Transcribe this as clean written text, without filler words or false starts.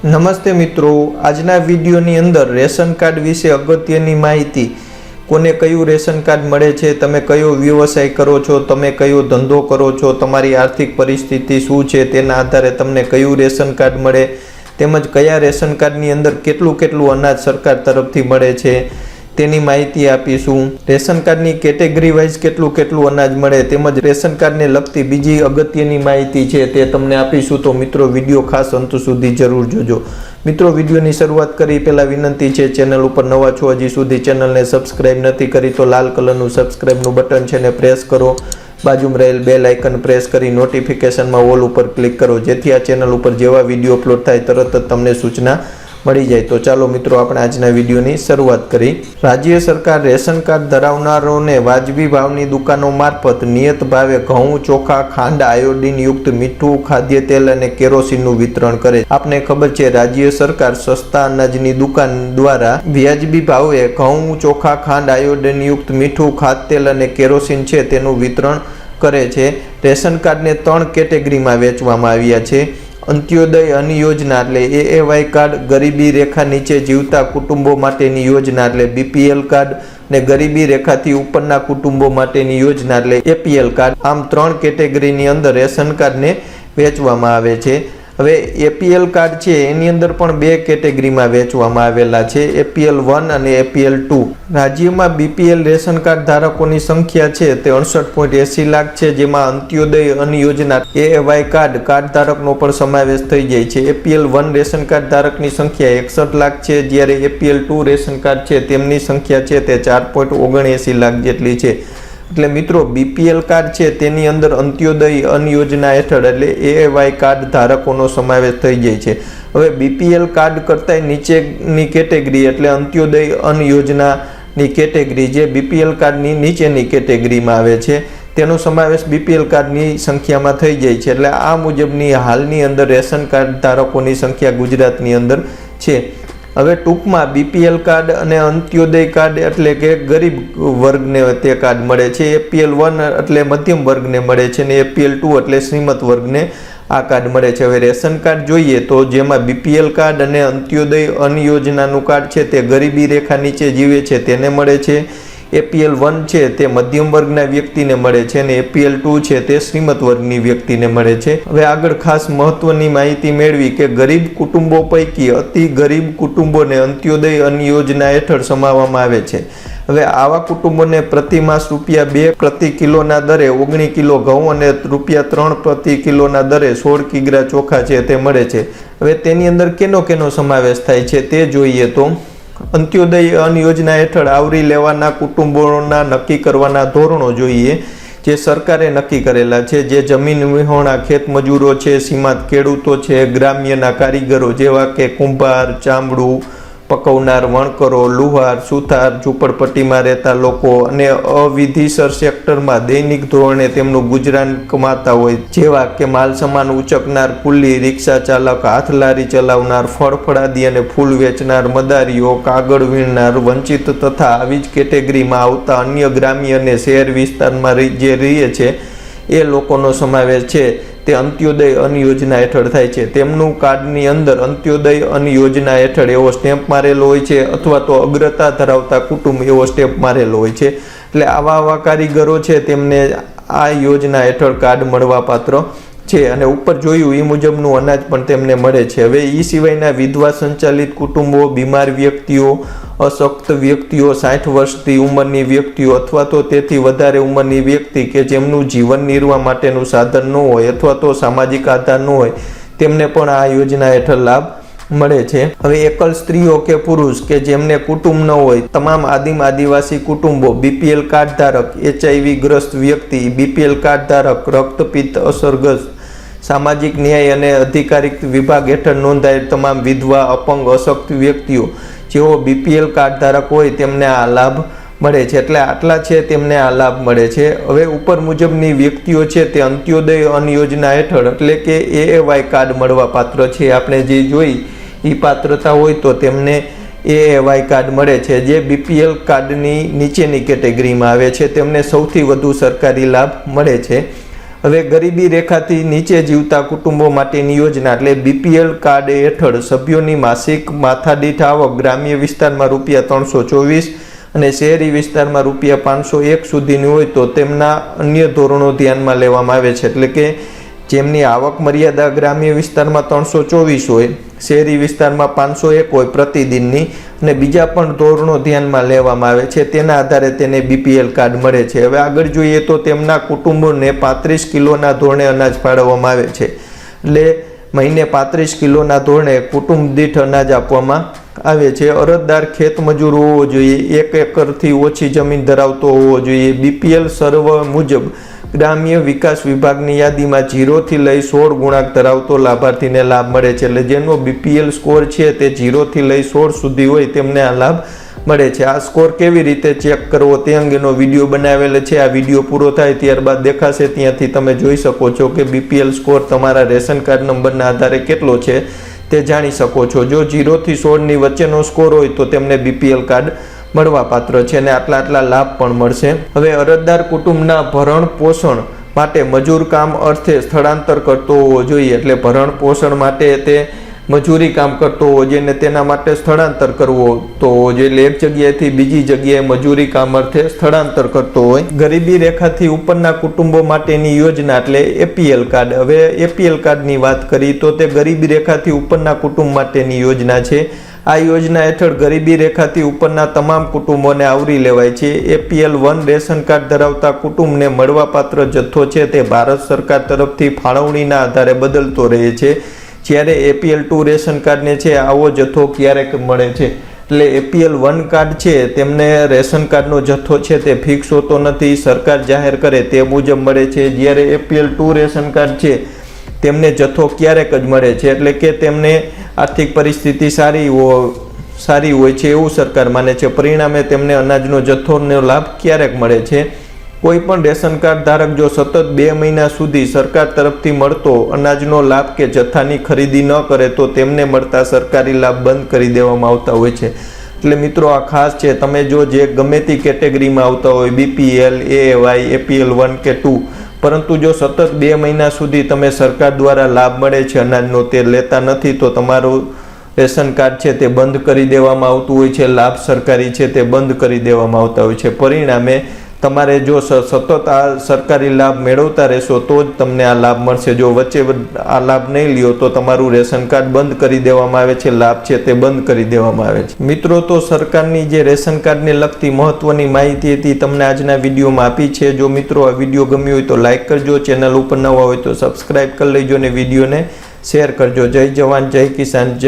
નમસ્તે મિત્રો, આજના વિડીયોની અંદર રેશન કાર્ડ વિશે અગત્યની માહિતી. કોને કયું રેશન કાર્ડ મળે છે, તમે કયો વ્યવસાય કરો છો, તમે કયો ધંધો કરો છો, તમારી આર્થિક પરિસ્થિતિ શું છે તેના આધારે તમને કયું રેશન કાર્ડ મળે, તેમજ કયા રેશન કાર્ડની અંદર કેટલું અનાજ સરકાર તરફથી મળે છે તેની માહિતી આપીશું. રેશન કાર્ડની કેટેગરી વાઇઝ કેટલું અનાજ મળે તેમજ રેશન કાર્ડને લગતી બીજી અગત્યની માહિતી છે તે તમને આપીશું. તો મિત્રો, વિડીયો ખાસ અંત સુધી જરૂર જોજો. મિત્રો, વિડીયોની શરૂઆત કરી પહેલાં વિનંતી છે, ચેનલ ઉપર નવા છો, હજી સુધી ચેનલને સબસ્ક્રાઇબ નથી કરી તો લાલ કલરનું સબસ્ક્રાઇબનું બટન છે ને પ્રેસ કરો. બાજુમાં રહેલ બેલ આઇકન પ્રેસ કરી નોટિફિકેશનમાં ઓલ ઉપર ક્લિક કરો, જેથી આ ચેનલ ઉપર જેવા વિડીયો અપલોડ થાય તરત જ તમને સૂચના મળી જાય. તો ચાલો મિત્રો, આપણે આજના વિડીયોની શરૂઆત કરી. રાજ્ય સરકાર રેશન કાર્ડ ધરાવનારોને વાજબી ભાવની દુકાનો મારફત નિયત ભાવે ઘઉં, ચોખા, ખાંડ, આયોડિન યુક્ત મીઠું, ખાદ્ય તેલ અને કેરોસીનનું વિતરણ કરે. આપને ખબર છે, રાજ્ય સરકાર સસ્તા અનાજની દુકાન દ્વારા વાજબી ભાવે ઘઉં, ચોખા, ખાંડ, આયોડિન યુક્ત મીઠું, ખાદ્ય તેલ અને કેરોસીન છે તેનું વિતરણ કરે છે. રેશન કાર્ડને 3 કેટેગરીમાં વહેંચવામાં આવ્યા છે. અંત્યોદય અન્ન યોજના એટલે એએવાય કાર્ડ, ગરીબી રેખા નીચે જીવતા કુટુંબો માટેની યોજના એટલે બીપીએલ કાર્ડ ને ગરીબી રેખાથી ઉપરના કુટુંબો માટેની યોજના એટલે એપીએલ કાર્ડ. આમ 3 કેટેગરીની અંદર રેશન કાર્ડને વેચવામાં આવે છે. હવે એપીએલ કાર્ડ છે એની અંદર પણ 2 કેટેગરીમાં વેચવામાં આવેલા છે, એપીએલ 1 અને એપીએલ 2. રાજ્યમાં બીપીએલ રેશન કાર્ડ ધારકોની સંખ્યા છે તે 68.80 લાખ છે, જેમાં અંત્યોદય અન્ન યોજના એએવાય કાર્ડ ધારકનો પણ સમાવેશ થઈ જાય છે. એપીએલ 1 રેશન કાર્ડ ધારકની સંખ્યા 61 લાખ છે, જ્યારે એપીએલ 2 રેશન કાર્ડ છે તેમની સંખ્યા છે તે 4.79 લાખ જેટલી છે. એટલે મિત્રો, બીપીએલ કાર્ડ છે તેની અંદર અંત્યોદય અન્ન યોજના હેઠળ એટલે એએવાય કાર્ડ ધારકોનો સમાવેશ થઈ જાય છે. હવે બીપીએલ કાર્ડ કરતાં નીચેની કેટેગરી એટલે અંત્યોદય અન્ન યોજનાની કેટેગરી જે બીપીએલ કાર્ડની નીચેની કેટેગરીમાં આવે છે તેનો સમાવેશ બીપીએલ કાર્ડની સંખ્યામાં થઈ જાય છે. એટલે આ મુજબની હાલની અંદર રેશન કાર્ડ ધારકોની સંખ્યા ગુજરાતની અંદર છે. હવે ટૂંકમાં બીપીએલ કાર્ડ અને અંત્યોદય કાર્ડ એટલે કે ગરીબ વર્ગને તે કાર્ડ મળે છે, એપીએલ 1 એટલે મધ્યમ વર્ગને મળે છે અને એપીએલ 2 એટલે શ્રીમંત વર્ગને આ કાર્ડ મળે છે. હવે રેશન કાર્ડ જોઈએ તો જેમાં બીપીએલ કાર્ડ અને અંત્યોદય અન્ન યોજનાનું કાર્ડ છે તે ગરીબી રેખા નીચે જીવે છે તેને મળે છે. એપીએલ 1 છે તે મધ્યમ વર્ગના વ્યક્તિને મળે છે અને એપીએલ 2 છે તે શ્રીમંત વર્ગની વ્યક્તિને મળે છે. હવે આગળ ખાસ મહત્વની માહિતી મેળવી કે ગરીબ કુટુંબો પૈકી અતિ ગરીબ કુટુંબોને અંત્યોદય અન્ન યોજના હેઠળ સમાવવામાં આવે છે. હવે આવા કુટુંબોને પ્રતિ માસ ₹2 પ્રતિ કિલોના દરે 19 કિલો ઘઉં અને ₹3 પ્રતિ કિલોના દરે 16 કિગ્રા ચોખા છે તે મળે છે. હવે તેની અંદર કેનો સમાવેશ થાય છે તે જોઈએ તો અંત્યોદય અન્ન યોજના હેઠળ આવરી લેવાના કુટુંબોના નક્કી કરવાના ધોરણો જોઈએ જે સરકારે નક્કી કરેલા છે, જે જમીન વિહોણા ખેત મજૂરો છે, સીમાંત ખેડૂતો છે, ગ્રામ્યના કારીગરો જેવા કે કુંભાર, ચામડું પકવનાર, વણકરો, લુહાર, સુથાર, ઝૂંપડપટ્ટીમાં રહેતા લોકો અને અવિધિસર સેક્ટરમાં દૈનિક ધોરણે તેમનું ગુજરાન કમાતા હોય જેવા કે માલ સામાન ઉચકનાર, કુલી, રિક્ષા ચાલક, હાથ લારી ચલાવનાર, ફળફળાદી અને ફૂલ વેચનાર, મદારીઓ, કાગળ વીણનાર, વંચિત તથા આવી જ કેટેગરીમાં આવતા અન્ય ગ્રામ્ય અને શહેર વિસ્તારમાં જે રહે છે એ લોકોનો સમાવેશ છે તે અંત્યોદય અન્ન યોજના હેઠળ થાય છે. તેમનું કાર્ડની અંદર અંત્યોદય અન્ન યોજના હેઠળ એવો સ્ટેમ્પ મારેલો હોય છે અથવા તો અગ્રતા ધરાવતા કુટુંબ એવો સ્ટેમ્પ મારેલો હોય છે. એટલે આવા કારીગરો છે તેમને આ યોજના હેઠળ કાર્ડ મળવા પાત્ર છે અને ઉપર જોયું એ મુજબનું અનાજ પણ તેમને મળે છે. હવે એ સિવાયના વિધવા સંચાલિત કુટુંબો, બીમાર વ્યક્તિઓ, અશક્ત વ્યક્તિઓ, 60 વર્ષથી ઉંમરની વ્યક્તિઓ અથવા તો તેથી વધારે ઉંમરની વ્યક્તિ કે જેમનું જીવન નિર્વાહ માટેનું સાધન ન હોય અથવા તો સામાજિક આધાર ન હોય તેમને પણ આ યોજના હેઠળ લાભ મળે છે. હવે એકલ સ્ત્રીઓ કે પુરુષ કે જેમને કુટુંબ ન હોય, તમામ આદિવાસી કુટુંબો, બીપીએલ કાર્ડ ધારક, HIV ગ્રસ્ત વ્યક્તિ, બીપીએલ કાર્ડ ધારક, રક્તપિત્ત અસરગ્રસ્ત, સામાજિક ન્યાય અને અધિકારિક વિભાગ હેઠળ નોંધાયેલ તમામ વિધવા, અપંગ, અશક્ત વ્યક્તિઓ જેઓ બીપીએલ કાર્ડ ધારક હોય તેમને આ લાભ મળે છે. એટલે આટલા છે તેમને આ લાભ મળે છે. હવે ઉપર મુજબની વ્યક્તિઓ છે તે અંત્યોદય અન્ન યોજના હેઠળ એટલે કે એએવાય કાર્ડ મળવા પાત્ર છે. આપણે જે જોઈ એ પાત્રતા હોય તો તેમને એએવાય કાર્ડ મળે છે, જે બીપીએલ કાર્ડની નીચેની કેટેગરીમાં આવે છે તેમને સૌથી વધુ સરકારી લાભ મળે છે. હવે ગરીબી રેખાથી નીચે જીવતા કુટુંબો માટેની યોજના એટલે બીપીએલ કાર્ડ હેઠળ સભ્યોની માસિક માથાદીઠ આવક ગ્રામ્ય વિસ્તારમાં ₹324 અને શહેરી વિસ્તારમાં ₹501 સુધીની હોય તો તેમના અન્ય ધોરણો ધ્યાનમાં લેવામાં આવે છે. એટલે કે જેમની આવક મર્યાદા ગ્રામ્ય વિસ્તારમાં 324 હોય, શહેરી વિસ્તારમાં 501 હોય પ્રતિદિનની, અને બીજા પણ ધોરણો ધ્યાનમાં લેવામાં આવે છે, તેના આધારે તેને બીપીએલ કાર્ડ મળે છે. હવે આગળ જોઈએ તો તેમના કુટુંબોને 35 કિલોના ધોરણે અનાજ ફાળવવામાં આવે છે. એટલે મહિને 35 કિલોના ધોરણે કુટુંબ દીઠ અનાજ આપવામાં આવે છે. અરજદાર ખેતમજૂર હોવો જોઈએ, 1 એકરથી ઓછી જમીન ધરાવતો હોવો જોઈએ. બીપીએલ સર્વ મુજબ ગ્રામ્ય વિકાસ વિભાગની યાદીમાં 0 થી લઈ 16 ગુણાંક ધરાવતો લાભાર્થીને લાભ મળે છે. એટલે જેનો બીપીએલ સ્કોર છે તે 0 થી લઈ 16 સુધી હોય તેમને આ લાભ મળે છે. આ સ્કોર કેવી રીતે ચેક કરવો તે અંગેનો વિડીયો બનાવેલો છે. આ વિડીયો પૂરો થાય ત્યારબાદ દેખાશે, ત્યાંથી તમે જોઈ શકો છો કે બીપીએલ સ્કોર તમારા રેશન કાર્ડ નંબરના આધારે કેટલો છે તે જાણી શકો છો. જો 0 થી 16ની વચ્ચેનો સ્કોર હોય તો તેમને બીપીએલ કાર્ડ મળવા પાત્ર છે અને આટલા લાભ પણ મળશે. હવે અરજદાર કુટુંબના ભરણ પોષણ માટે મજૂર કામ અર્થે સ્થળાંતર કરતો હોવો જોઈએ. એટલે ભરણ પોષણ માટે તે મજૂરી કામ કરતો હોવો જોઈએ અને તેના માટે સ્થળાંતર કરવો તો એટલે એક જગ્યાએથી બીજી જગ્યાએ મજૂરી કામ અર્થે સ્થળાંતર કરતો હોય. ગરીબી રેખાથી ઉપરના કુટુંબો માટેની યોજના એટલે એપીએલ કાર્ડ. હવે એપીએલ કાર્ડની વાત કરી તો તે ગરીબી રેખાથી ઉપરના કુટુંબ માટેની યોજના છે. આ યોજના હેઠળ ગરીબી રેખાથી ઉપરના તમામ કુટુંબોને આવરી લેવાય છે. એપીએલ 1 રેશન કાર્ડ ધરાવતા કુટુંબને મળવાપાત્ર જથ્થો છે તે ભારત સરકાર તરફથી ફાળવણીના આધારે બદલતો રહે છે. જ્યારે એપીએલ 2 રેશન કાર્ડને છે આવો જથ્થો ક્યારેક મળે છે. એટલે એપીએલ 1 કાર્ડ છે તેમને રેશન કાર્ડનો જથ્થો છે તે ફિક્સ હોતો નથી, સરકાર જાહેર કરે તે મુજબ મળે છે. જ્યારે એપીએલ 2 રેશન કાર્ડ છે તેમને જથ્થો ક્યારેક જ મળે છે. એટલે કે તેમને આર્થિક પરિસ્થિતિ સારી હોય છે એવું સરકાર માને છે. પરિણામે તેમને અનાજનો જથ્થોનો લાભ ક્યારેક મળે છે. કોઈ પણ રેશન કાર્ડ ધારક જો સતત 2 મહિના સુધી સરકાર તરફથી મળતો અનાજનો લાભ કે જથ્થાની ખરીદી ન કરે તો તેમને મળતા સરકારી લાભ બંધ કરી દેવામાં આવતા હોય છે. એટલે મિત્રો આ ખાસ છે, તમે જો જે ગમે તે કેટેગરીમાં આવતા હોય બીપીએલ, એવાય, એપીએલ 1 કે 2, પરંતુ જો સતત 2 મહિના સુધી તમે સરકાર દ્વારા લાભ મળે છે અનાજનો તે લેતા નથી તો તમારું રેશન કાર્ડ છે તે બંધ કરી દેવામાં આવતું હોય છે. લાભ સરકારી છે તે બંધ કરી દેવામાં આવતા હોય છે. પરિણામે તમારે જો સતત આ સરકારી લાભ મેળવતા રહેશો તો જ તમને આ લાભ મળશે. જો વચ્ચે આ લાભ નહીં લ્યો તો તમારું રેશન કાર્ડ બંધ કરી દેવામાં આવે છે, લાભ છે તે બંધ કરી દેવામાં આવે છે. મિત્રો, તો સરકારની જે રેશન કાર્ડને લગતી મહત્વની માહિતી હતી તમને આજના વિડીયોમાં આપી છે. જો મિત્રો આ વિડીયો ગમ્યો હોય તો લાઇક કરજો, ચેનલ ઉપર નવા હોય તો સબસ્ક્રાઈબ કરી લેજો અને વિડીયોને શેર કરજો. જય જવાન, જય કિસાન, જય